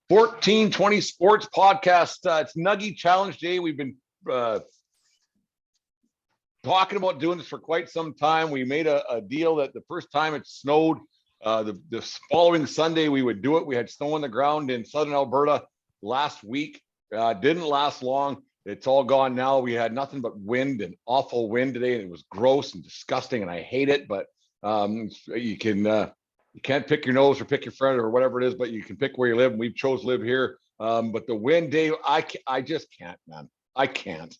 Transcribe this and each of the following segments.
1420 Sports Podcast. It's Nuggie Challenge Day. We've been talking about doing this for quite some time. We made a deal that the first time it snowed, the following Sunday we would do it. We had snow on the ground in southern Alberta last week. Didn't last long. It's all gone now. We had nothing but wind and awful wind today, and it was gross and disgusting, and I hate it. But you can't pick your nose or pick your friend or whatever it is, but you can pick where you live. And we've chose to live here. But the wind, Dave, I just can't, man. I can't.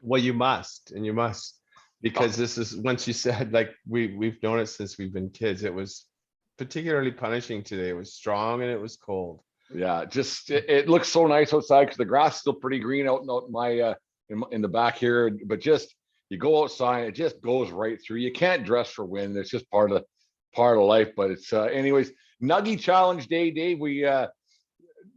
Well, you must, and you must, because this is, once you said, like, we've known it since we've been kids. It was particularly punishing today. It was strong and it was cold. Yeah, just it looks so nice outside because the grass is still pretty green out in my in the back here. But just you go outside, it just goes right through. You can't dress for wind. It's just part of life. But it's anyways. Nuggie Challenge Day, Dave. We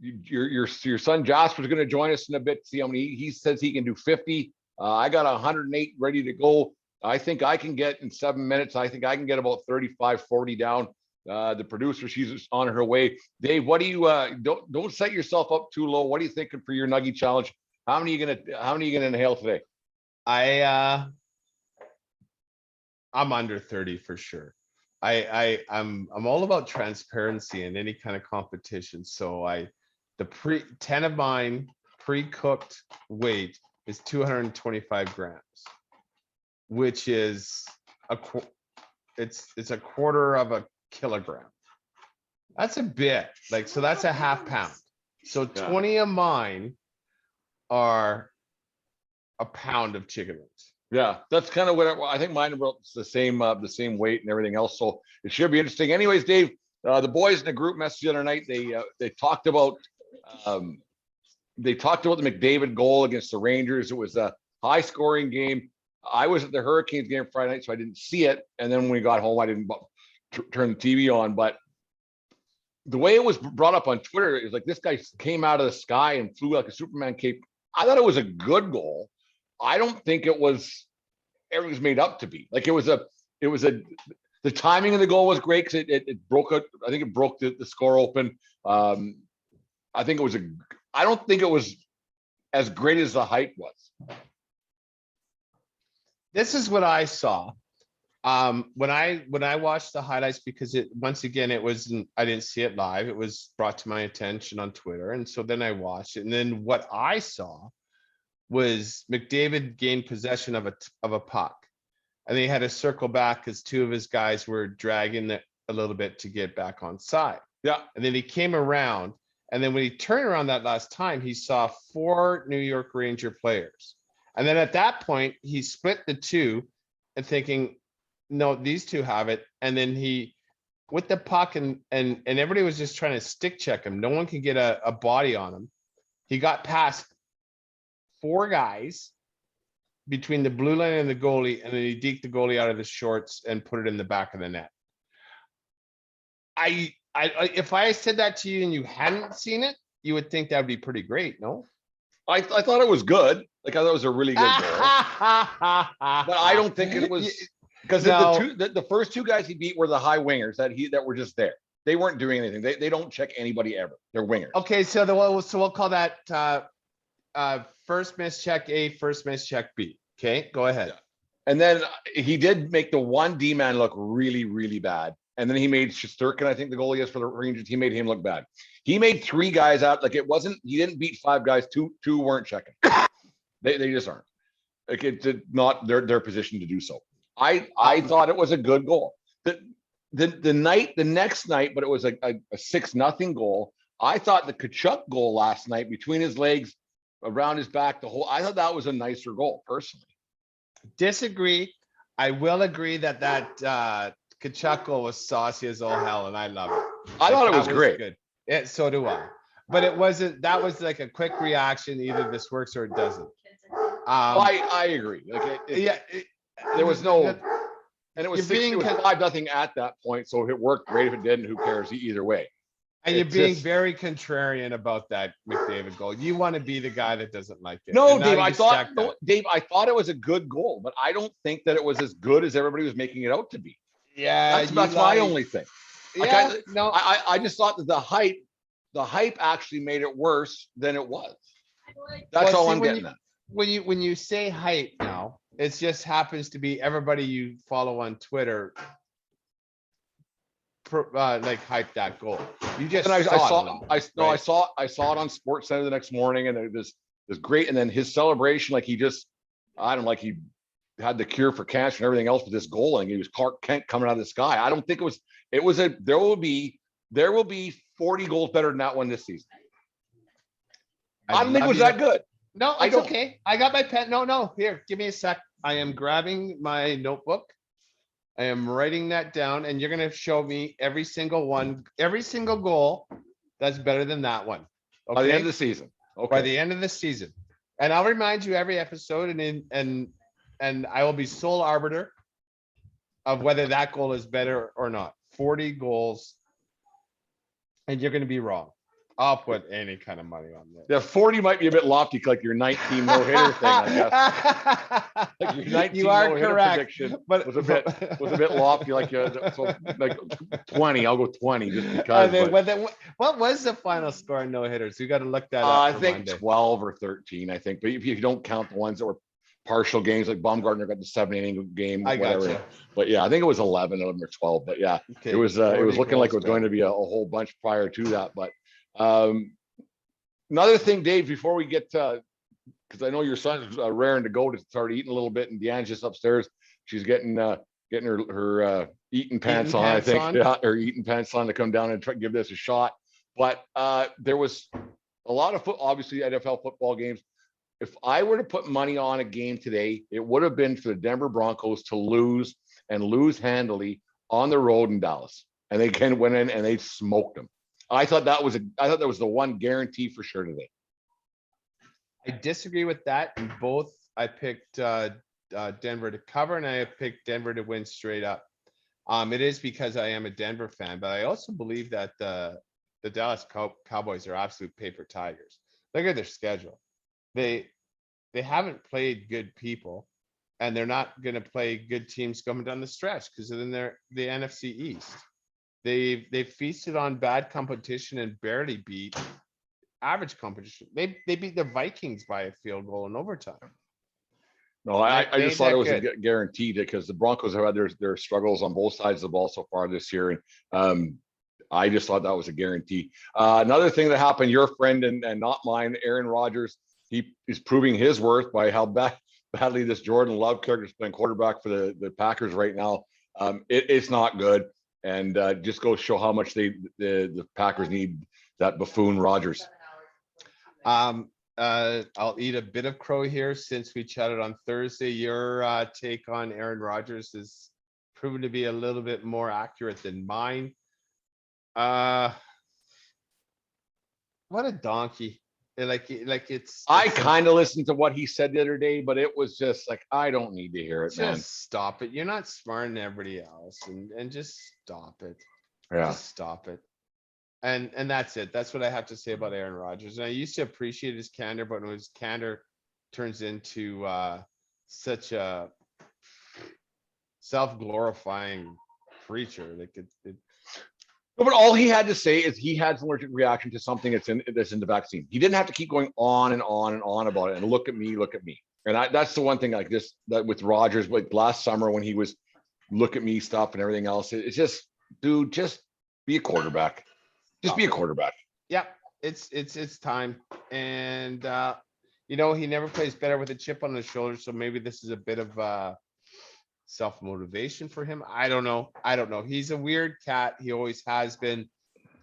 your son Jasper is going to join us in a bit. See how many he says he can do 50. I got 108 ready to go. I think I can get in 7 minutes. I think I can get about 35, 40 down. The producer, she's on her way. Dave, what do you don't set yourself up too low. What are you thinking for your Nuggie Challenge? How many are you gonna inhale today? I'm under 30 for sure. I'm all about transparency in any kind of competition. So the 10 of mine pre-cooked weight is 225 grams, which is it's a quarter of a kilogram. That's a bit, like, so that's a half pound. So 20 of mine are a pound of chicken wings. Yeah, that's kind of what I think. Mine about the same weight and everything else. So it should be interesting. Anyways, Dave, the boys in the group message the other night, they talked about the McDavid goal against the Rangers. It was a high scoring game. I was at the Hurricanes game Friday night, so I didn't see it. And then when we got home, I didn't turn the TV on. But the way it was brought up on Twitter is like this guy came out of the sky and flew like a Superman cape. I thought it was a good goal. I don't think it was everything was made up to be. Like it was the timing of the goal was great because it broke it. I think it broke the score open. I think it was I don't think it was as great as the hype was. This is what I saw. When I watched the highlights, because once again, I didn't see it live. It was brought to my attention on Twitter. And so then I watched it. And then what I saw was McDavid gained possession of a puck. And they had to circle back because two of his guys were dragging it a little bit to get back on side. Yeah. And then he came around. And then when he turned around that last time, he saw 4 New York Ranger players. And then at that point, he split the two and thinking, no, these two have it. And then he, with the puck, and everybody was just trying to stick check him. No one could get a body on him. He got past 4 guys between the blue line and the goalie, and then he deked the goalie out of the shorts and put it in the back of the net. If I said that to you and you hadn't seen it, you would think that would be pretty great, no? I thought it was good. Like I thought it was a really good goal. But I don't think it was because the first 2 guys he beat were the high wingers that were just there. They weren't doing anything. They don't check anybody ever. They're wingers. Okay, so we'll call that first miss check A, first miss check B. Okay, go ahead. Yeah. And then he did make the one D man look really, really bad. And then he made Shesterkin, I think the goalie is for the Rangers. He made him look bad. He made 3 guys out. Like he didn't beat 5 guys. Two weren't checking. They just aren't. Like it's not their position to do so. I thought it was a good goal. The next night, but it was a 6-0 goal. I thought the Tkachuk goal last night between his legs, around his back, I thought that was a nicer goal, personally. Disagree. I will agree that Tkachuk goal was saucy as all hell, and I love it. I thought it was great. Good. Yeah, so do I. But it wasn't. That was like a quick reaction. Either this works or it doesn't. I agree. Like there was no, and it was 5-0 at that point. So if it worked, great. If it didn't, who cares? Either way. And you're being very contrarian about that McDavid goal. You want to be the guy that doesn't like it. No, Dave, I thought it was a good goal, but I don't think that it was as good as everybody was making it out to be. Yeah, that's my only thing. Yeah, I just thought that the height the hype actually made it worse than it was. That's Well, all see, I'm when getting you at. when you say hype now, it just happens to be everybody you follow on Twitter like hype that goal. You just And I saw it a saw, lot, no, right? I saw it on Sports Center the next morning, and it was great. And then his celebration, like he just, I don't know, like he had the cure for cancer and everything else with this goal, and he was Clark Kent coming out of the sky. I don't think it was. It was a. There will be 40 goals better than that one this season. I I'd don't think it love was you that to. good. No, I it's don't. okay. I got my pen. No, here, give me a sec. I am grabbing my notebook. I am writing that down, and you're gonna show me every single one, every single goal that's better than that one. By the end of Okay, the season. by Okay. the end of the season. And I'll remind you every episode, and I will be sole arbiter of whether that goal is better or not. 40 goals, and you're gonna be wrong. I'll put any kind of money on this. Yeah, 40 might be a bit lofty, like your 19 no-hitter thing, I guess. Like your 19 You are no-hitter correct, prediction but was a bit lofty, like so like 20. I'll go 20 just because. But what was the final score in no hitters? We got to look that up I for think Monday. 12 or 13. I think, but if you don't count the ones that were partial games, like Baumgartner got the 7 inning game, I got whatever. you. But yeah, I think it was 11 of them or 12. But yeah, Okay, it was 40 looking like it was goals going to better. be a whole bunch prior to that. But another thing, Dave, before we get to, because I know your son's raring to go to start eating a little bit, and Deanne's just upstairs. She's getting her eating pants on, I pants think. on? Yeah, her eating pants on to come down and try give this a shot. But there was a lot of obviously NFL football games. If I were to put money on a game today, it would have been for the Denver Broncos to lose and lose handily on the road in Dallas. And they can went in and they smoked them. I thought that was the one guarantee for sure today. I disagree with that. In both, I picked Denver to cover, and I picked Denver to win straight up. It is because I am a Denver fan, but I also believe that the Dallas Cowboys are absolute paper tigers. Look at their schedule. They haven't played good people, and they're not going to play good teams coming down the stretch because then they're the NFC East. They've feasted on bad competition and barely beat average competition. They beat the Vikings by a field goal in overtime. No, I They just ain't thought it that was good. guaranteed because the Broncos have had their struggles on both sides of the ball so far this year. And I just thought that was a guarantee. Another thing that happened, your friend and not mine, Aaron Rodgers, he is proving his worth by how badly this Jordan Love character is playing quarterback for the Packers right now. It's not good. And just go show how much the Packers need that buffoon Rodgers. I'll eat a bit of crow here since we chatted on Thursday. Your take on Aaron Rodgers is proven to be a little bit more accurate than mine. What a donkey. It's I kind of listened to what he said the other day, but it was just like, I don't need to hear it, man. just stop it. You're not smarter than everybody else, and just stop it. Yeah. Just stop it. And that's it. That's what I have to say about Aaron Rodgers. And I used to appreciate his candor, but when his candor turns into such a self-glorifying creature, like it. But all he had to say is he had an allergic reaction to something that's in the vaccine. He didn't have to keep going on and on and on about it. And look at me. And that's the one thing like this that with Rodgers, like last summer when he was look at me stuff and everything else. It's just, dude, just be a quarterback. Just be a quarterback. Yeah, it's time. And he never plays better with a chip on his shoulder. So maybe this is a bit of self-motivation for him. I don't know. He's a weird cat. He always has been,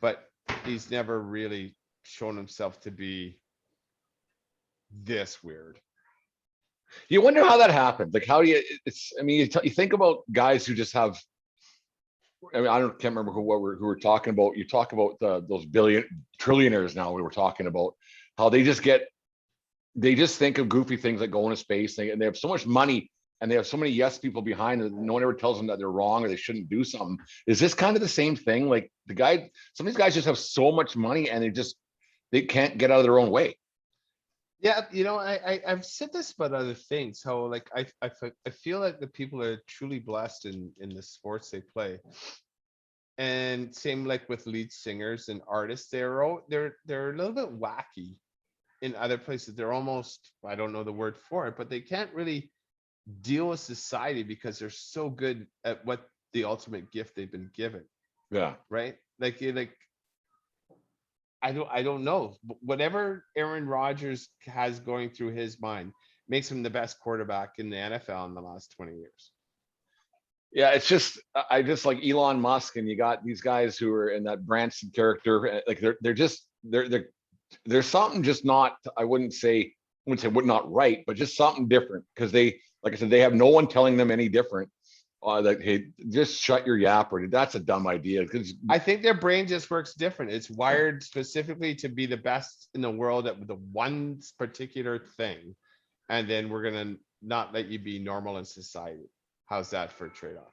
but he's never really shown himself to be this weird. You wonder how that happened. Like, how do you? You think about guys who just have. I mean, can't remember who we're talking about. You talk about those trillionaires now. We were talking about how they just think of goofy things like going to space, and they have so much money, and they have so many yes people behind them. No one ever tells them that they're wrong or they shouldn't do something. Is this kind of the same thing? Like some of these guys just have so much money, and they can't get out of their own way. Yeah, I've said this about other things. How like I feel like the people that are truly blessed in the sports they play And same like with lead singers and artists, they're a little bit wacky in other places. They're almost, I don't know the word for it, but they can't really deal with society because they're so good at what the ultimate gift they've been given, Yeah. right? I don't know. Whatever Aaron Rodgers has going through his mind makes him the best quarterback in the NFL in the last 20 years. Yeah, it's just I just like Elon Musk, and you got these guys who are in that Branson character. Like there's something just not. I wouldn't say not right, but just something different because they, like I said, they have no one telling them any different. That hey, just shut your yapper. That's a dumb idea because I think their brain just works different. It's wired specifically to be the best in the world at the one particular thing. And then we're going to not let you be normal in society. How's that for a trade-off?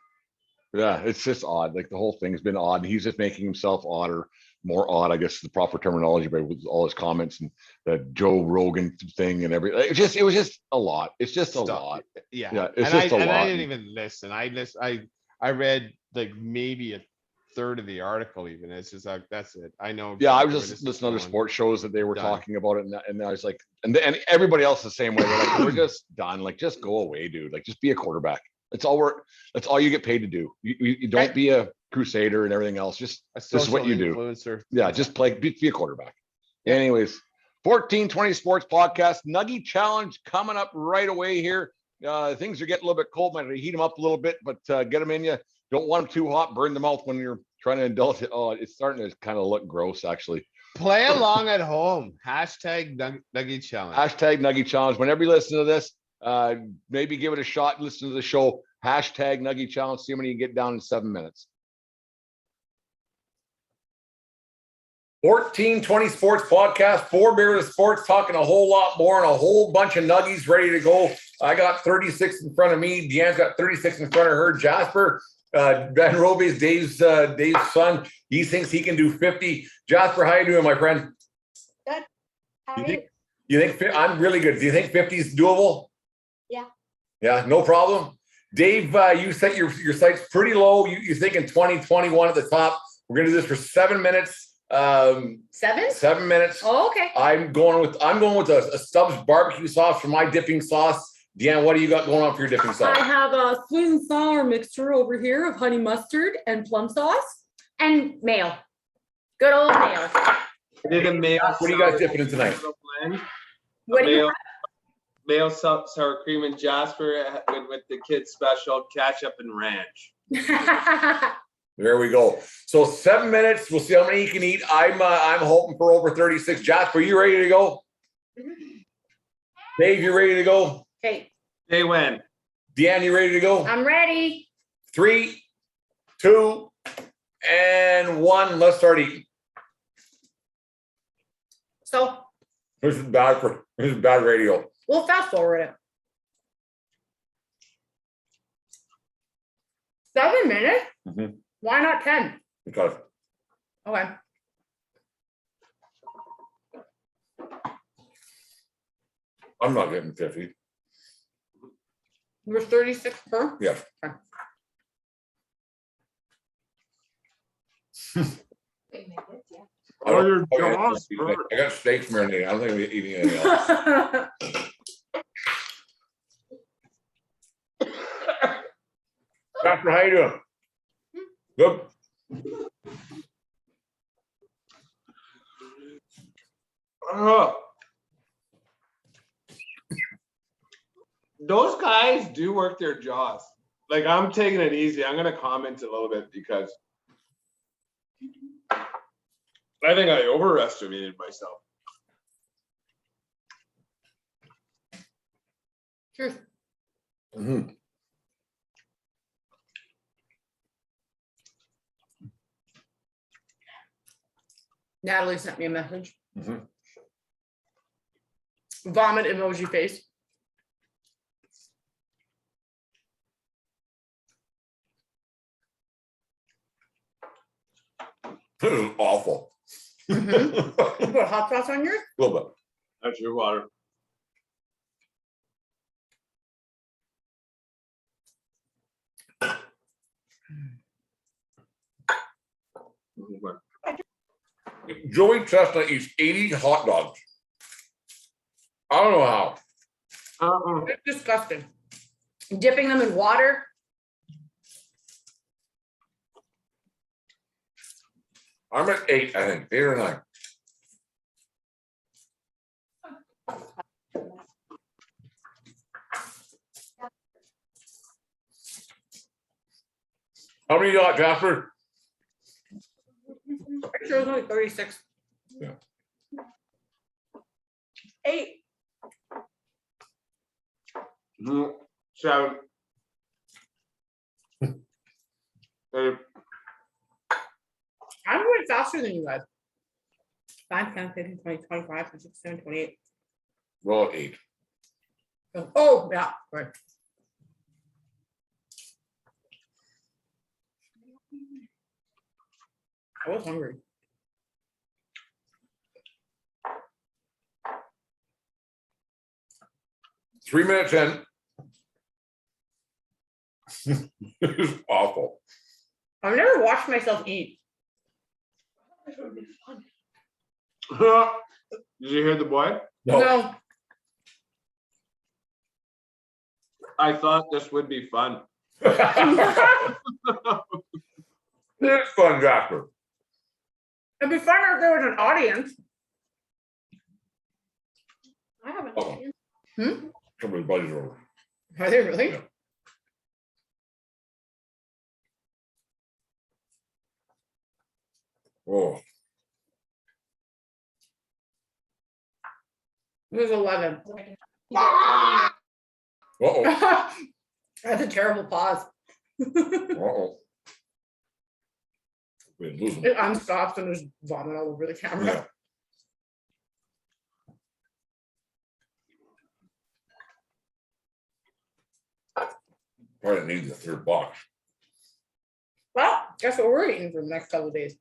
yeah, it's just odd. Like the whole thing's been odd, and he's just making himself odder, more odd, I guess is the proper terminology, but with all his comments and the Joe Rogan thing and everything. It was just a lot. It's just a lot. Yeah. Yeah, it's and just a lot. I didn't even listen. I read like maybe a third of the article even. It's just like, that's it. I know. Yeah, I exactly was where just this is listening to other going. sports shows that they were Done. talking about it, and I was like, and everybody else the same way. They're like, we're just done. Like, just go away, dude. Like, just be a quarterback. That's all you get paid to do. You don't be a crusader and everything else. Just A this is what social you do. influencer. Yeah, just be a quarterback. Yeah. Anyways, 1420 Sports Podcast, Nuggie Challenge coming up right away here. Things are getting a little bit cold. Might heat them up a little bit, but get them in you. Don't want them too hot. Burn the mouth when you're trying to indulge it. Oh, it's starting to kind of look gross, actually. Play along at home. Hashtag Nuggie Challenge. Hashtag Nuggie Challenge. Whenever you listen to this, maybe give it a shot. Listen to the show. Hashtag Nuggie Challenge. See how many you get down in 7 minutes. 1420 Sports Podcast, 4 Beers of Sports, talking a whole lot more and a whole bunch of nuggies ready to go. I got 36 in front of me. Deanne's got 36 in front of her. Jasper, Ben Roby's Dave's son. He thinks he can do 50. Jasper, how you doing, my friend? Good. How are you? You think I'm really good. Do you think 50 is doable? Yeah. Yeah, no problem. Dave, you set your sights pretty low. You're thinking 20, 21 at the top. We're gonna do this for 7 minutes. 7? 7 minutes. Oh, okay. I'm going with a Stubbs barbecue sauce for my dipping sauce. Deanne, what do you got going on for your dipping sauce? I have a sweet and sour mixture over here of honey mustard and plum sauce and mayo. Good old mayo. I did a mayo. What do you guys dipping in tonight? Blend. What do you Mayo sour cream and Jasper with the kids special ketchup and ranch. have? There we go. So 7 minutes. We'll see how many you can eat. I'm hoping for over 36. Jasper, you ready to go? Dave, you ready to go? Okay, They win. Deanne, you ready to go? I'm ready. 3, 2, and 1. Let's start eating. So This is bad radio. we'll fast forward it. 7 minutes? Mhm. Why not 10? Because Okay. I'm not getting 50. You're 36 per? Yeah. Your I got steaks marinated. I don't think I'm eating anything else. Jasper, how you doing? Good. Those guys do work their jaws. Like, I'm taking it easy. I'm gonna comment a little bit because I think I overestimated myself. Cheers. Mm-hmm. Natalie sent me a message. Mhm. Vomit emoji face. This is awful. Mhm. You put hot sauce on yours? A little bit. That's your water. Joey Chestnut eats 80 hot dogs. I don't know how. It's disgusting. Dipping them in water. I'm at 8, I think, 8 or 9. How many you got, Jasper? Pretty sure it was only 36. Yeah. 8. So. I'm going faster than you guys. 5, 10, 15, 20, 25, 26, 27, 28. Well, 8. Oh, yeah, right. I was hungry. Three minutes in. This is awful. I've never watched myself eat. Did you hear the boy? No. I thought this would be fun. It's fun, Jasper. It'd be funner if there was an audience. I have an Oh. audience. Hmm? Somebody's buddies are over. Are they really? Yeah. Oh, It was 11. uh-oh, That's a terrible pause. uh-oh. We're losing. It unstops and there's vomit all over the camera. Yeah. Probably need the 3rd box. Well, guess what we're eating for the next couple of days.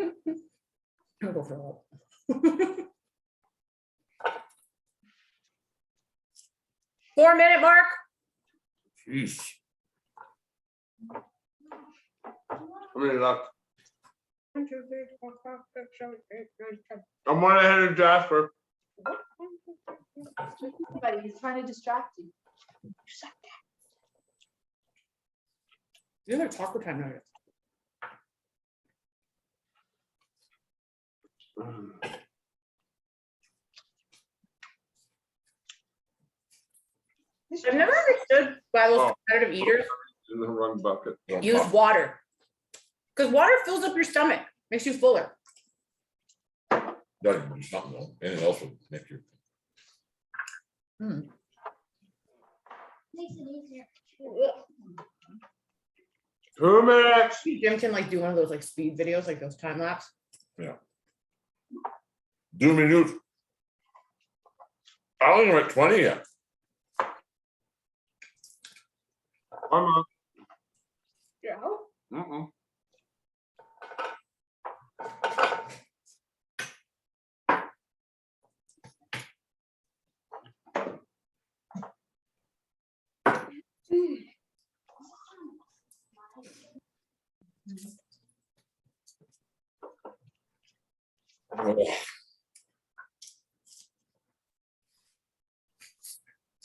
I'll go for that. 4-minute mark. Jeez. How many left? I'm one ahead of Jasper. But he's trying to distract you. These are taco time nuggets. I've never understood why those competitive eaters In the wrong bucket. use water. Because water fills up your stomach, makes you fuller. Doesn't do something though. Anything else would make you. Makes it easier. 2 minutes. Jim can like do one of those like speed videos, like those time lapse. Do minutes. I only went 20 yet. I'm on. Yeah. Mm-mm. Oh.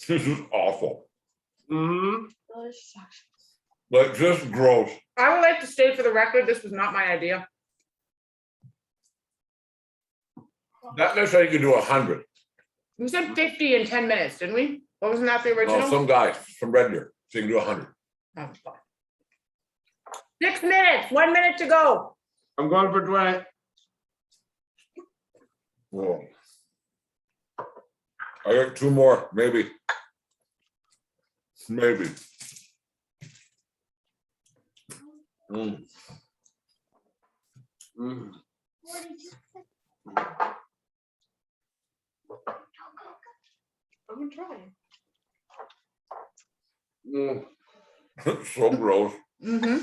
This is awful. Mm-hmm. Like just gross. I would like to state for the record, this was not my idea. Not necessarily you could do 100. We said 50 in 10 minutes, didn't we? Wasn't that the No, original? some guys from Red Deer, so you can do 100. Oh, fuck. 6 minutes, 1 minute to go. I'm going for 20. Whoa. I got 2 more, maybe. Maybe. Mm. Mm. I'm trying. Mm. So gross. Mm-hmm.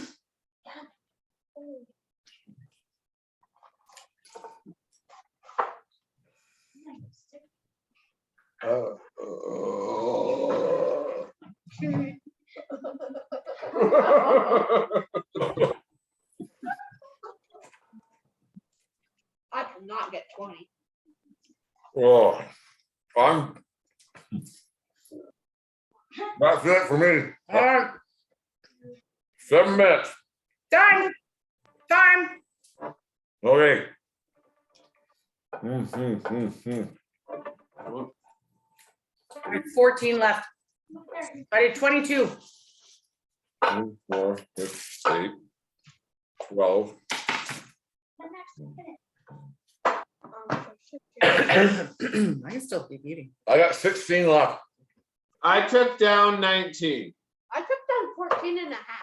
I cannot get 20. Oh, that's it for me. All right, 7 minutes. time. Okay. 14 left. I did 22. 2, 4, 6, 8, 12. I can still keep eating. I got 16 left. I took down 19. I took down 14 and a half.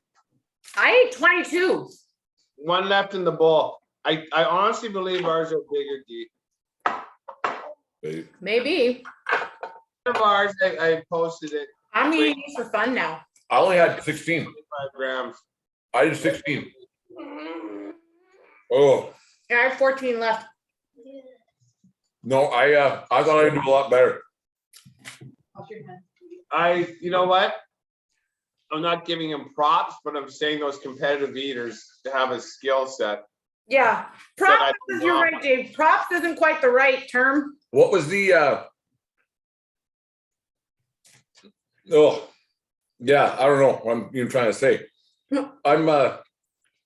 I ate 22. One left in the bowl. I honestly believe ours are bigger, D. 8. Maybe. One of ours, I posted it, I'm eating these for fun now. I only had 16. 5 grams. I did 16. Oh, Yeah, I have 14 left. no, I thought I'd do a lot better. Wash your hands. You know what? I'm not giving him props, but I'm saying those competitive eaters to have a skill set. Yeah. Props, you're right, Dave. Props isn't quite the right term. What was the oh, yeah, I don't know what I'm even trying to say. I'm a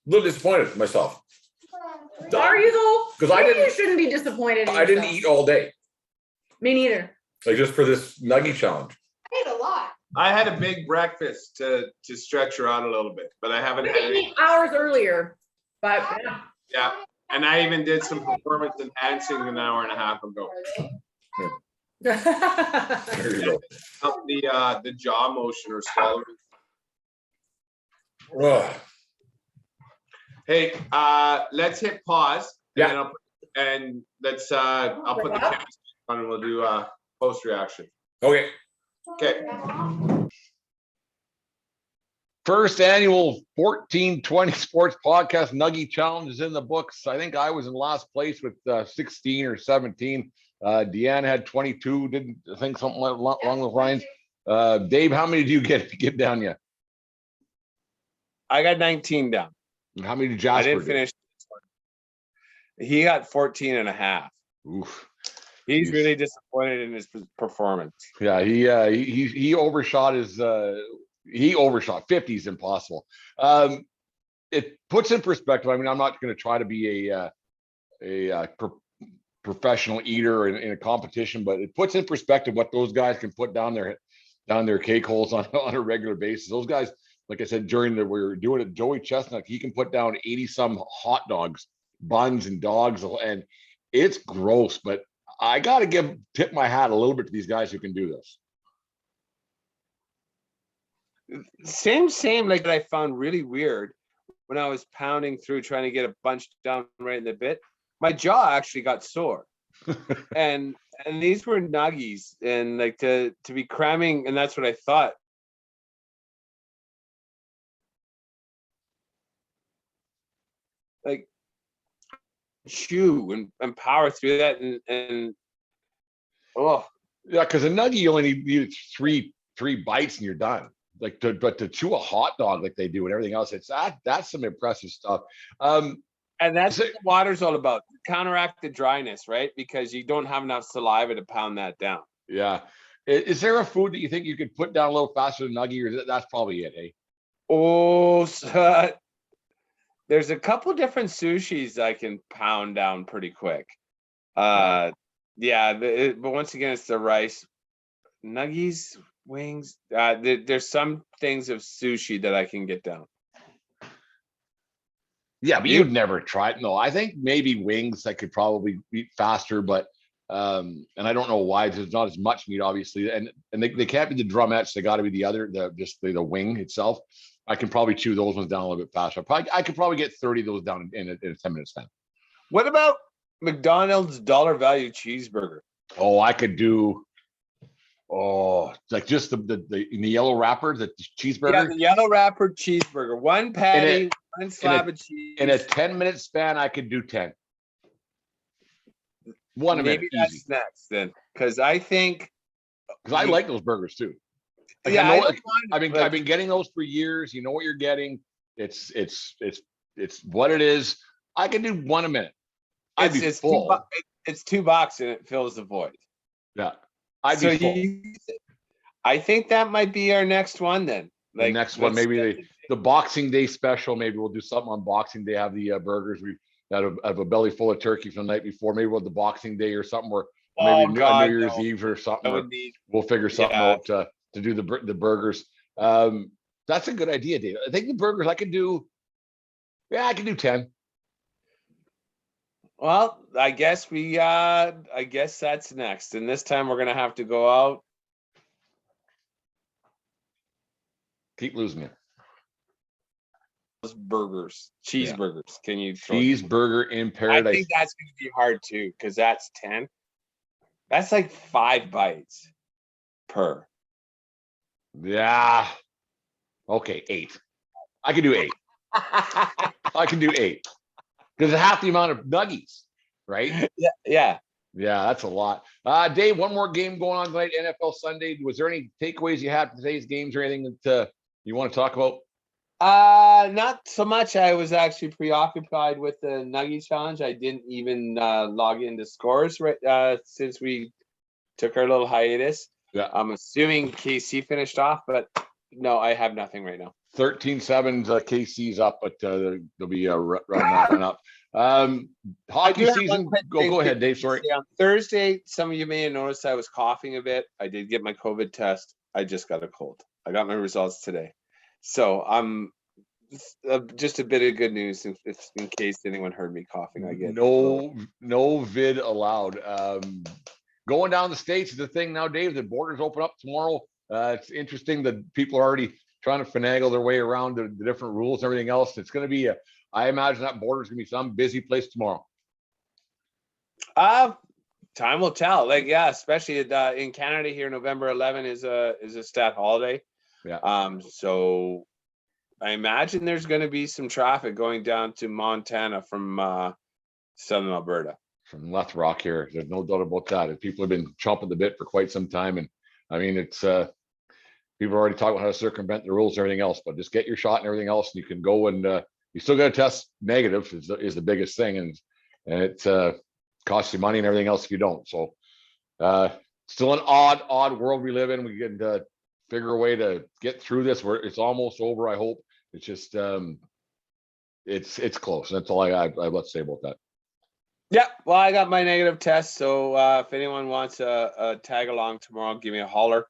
little disappointed in myself. Are you though? 'Cause I Maybe didn't- you shouldn't be disappointed in I didn't yourself. eat all day, Me neither. like just for this nuggie challenge. I ate a lot. I had a big breakfast to stretch her out a little bit, but I haven't We had can any. eat hours earlier, but yeah. Yeah, and I even did some performance enhancing an hour and a half ago. There you Help the jaw motion or swallowing. go. Ugh. Hey, let's hit pause. Yeah. And, I'll put the camera on and we'll do post reaction. Okay. Okay. First annual 1420 Sports Podcast Nuggie Challenge is in the books. I think I was in last place with 16 or 17. Deanne had 22. Didn't think something along those lines. Dave, how many do you get down yet? I got 19 down. How many did I Jasper didn't do? finish. He got 14 and a half. Oof. He's Jeez. really disappointed in his performance. Yeah, he overshot his he overshot 50 is impossible. It puts in perspective. I mean, I'm not going to try to be a professional eater in a competition, but it puts in perspective what those guys can put down their cake holes on a regular basis. Those guys, like I said, we were doing it, Joey Chestnut, he can put down 80 some hot dogs, buns and dogs, and it's gross, but I got to tip my hat a little bit to these guys who can do this. Same like that I found really weird when I was pounding through trying to get a bunch down right in the bit. My jaw actually got sore. and these were nuggies, and like to be cramming, and that's what I thought. Like chew and power through that and oh Yeah, because a nuggie you only need three bites and you're done. But to chew a hot dog like they do and everything else, that's some impressive stuff. and that's what the water's all about. Counteract the dryness, right? Because you don't have enough saliva to pound that down. Yeah. Is there a food that you think you could put down a little faster than nuggie, or that's probably it, hey? Oh, so, there's a couple different sushis I can pound down pretty quick. But once again, it's the rice, nuggies, wings. There's some things of sushi that I can get down. Yeah, but you'd never try it. No, I think maybe wings I could probably eat faster, but and I don't know why. There's not as much meat, obviously, and they can't be the drumettes. They got to be the wing itself. I can probably chew those ones down a little bit faster. I could probably get 30 of those down in a 10-minute span. What about McDonald's dollar value cheeseburger? Oh, I could do. Oh, like just the in the yellow wrapper, the cheeseburger. Yeah, the yellow wrapper cheeseburger, one patty, one slab of cheese. In a 10-minute span, I could do 10. One a minute, Maybe that's easy. next then, because I think Because I like those burgers too. Like, Yeah, I I know, don't mind, I've been getting those for years. You know what you're getting. It's what it is. I can do one a minute. I'd be it's full. it's $2 and it fills the void. Yeah, I'd So be full. I think that might be our next one then. The next one, maybe the Boxing Day special. Maybe we'll do something on Boxing Day. Have the burgers. We have a belly full of turkey from the night before. Maybe we'll have the Boxing Day or something, or maybe Oh, God, New Year's no. Eve or something. I Or would need, we'll figure something yeah. out to do the burgers. That's a good idea, Dave. I think the burgers I could do. Yeah, I can do 10. Well, I guess that's next. And this time we're gonna have to go out. Keep losing me. Those burgers, cheeseburgers. Can you throw Cheeseburger in I paradise. think that's gonna be hard too, because that's 10. That's like 5 bites per. Yeah. Okay, 8. I can do 8. I can do 8. Because it's half the amount of nuggies, right? Yeah. Yeah, that's a lot. Dave, one more game going on tonight, NFL Sunday. Was there any takeaways you had from today's games or anything that you want to talk about? Not so much. I was actually preoccupied with the Nuggie challenge. I didn't even log into scores since we took our little hiatus. Yeah. I'm assuming KC finished off, but no, I have nothing right now. 13-7, KC's up, but they'll be running that up. Hockey season. Go ahead, Dave. Sorry. On Thursday, some of you may have noticed I was coughing a bit. I did get my COVID test. I just got a cold. I got my results today. So I'm just a bit of good news in case anyone heard me coughing. I get no vid allowed. Going down the States is the thing now, Dave. The borders open up tomorrow. It's interesting that people are already trying to finagle their way around the different rules and everything else. It's going to be I imagine that border is going to be some busy place tomorrow. Time will tell. Like, yeah, especially in Canada here, November 11 is a stat holiday. Yeah. So I imagine there's going to be some traffic going down to Montana from southern Alberta. From Lethrock here, there's no doubt about that. People have been chomping the bit for quite some time, and I mean it's people are already talking about how to circumvent the rules and everything else. But just get your shot and everything else, and you can go and you still got to test negative is the biggest thing, and it costs you money and everything else if you don't. So still an odd world we live in. We can figure a way to get through this. It's almost over. I hope. It's just it's close. That's all I have to say about that. Yeah, well, I got my negative test, so if anyone wants a tag along tomorrow, give me a holler.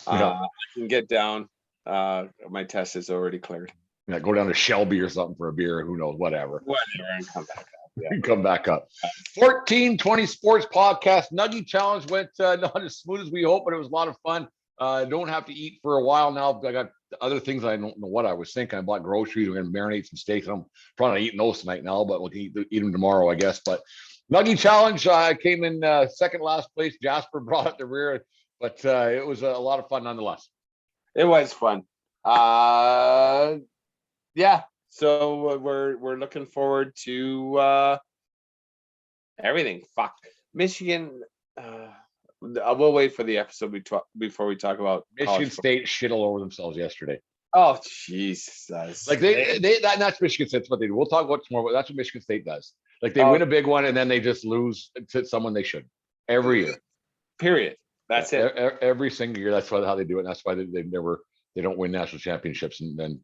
I can get down. My test is already cleared. Yeah, go down to Shelby or something for a beer. Who knows? Whatever. And come back up. Yeah. Come back up. 1420 Sports Podcast. Nuggie Challenge went not as smooth as we hoped, but it was a lot of fun. Don't have to eat for a while now. I got other things I don't know what I was thinking. I bought groceries. We're going to marinate some steaks. I'm probably not eating those tonight now, but we'll eat them tomorrow, I guess. But Nuggie Challenge came in second last place. Jasper brought up the rear, but it was a lot of fun nonetheless. It was fun. Yeah. So we're looking forward to everything. Fuck Michigan. We'll wait for the episode before we talk about Michigan State shit all over themselves yesterday. Oh Jesus! Like that's Michigan State's what they do. We'll talk about tomorrow, but that's what Michigan State does. Like they win a big one and then they just lose to someone they should every year. Period. That's it. Every single year. That's how they do it. And that's why they don't win national championships. And then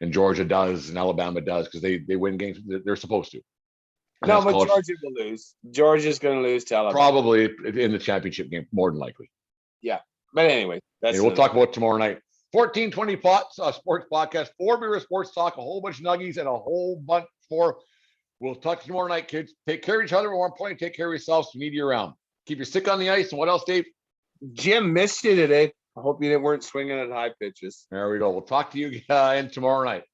and Georgia does and Alabama does because they win games they're supposed to. And no, but Georgia will lose. Georgia's going to lose to Alabama. Probably in the championship game, more than likely. Yeah. But anyway, we'll talk about it tomorrow night. 1420 Sports Podcast, 4 beer sports talk, a whole bunch of nuggies, and a whole bunch more. We'll talk tomorrow night, kids. Take care of each other. At one point, take care of yourselves. We need you around. Keep your stick on the ice. And what else, Dave? Jim missed you today. I hope you weren't swinging at high pitches. There we go. We'll talk to you tomorrow night.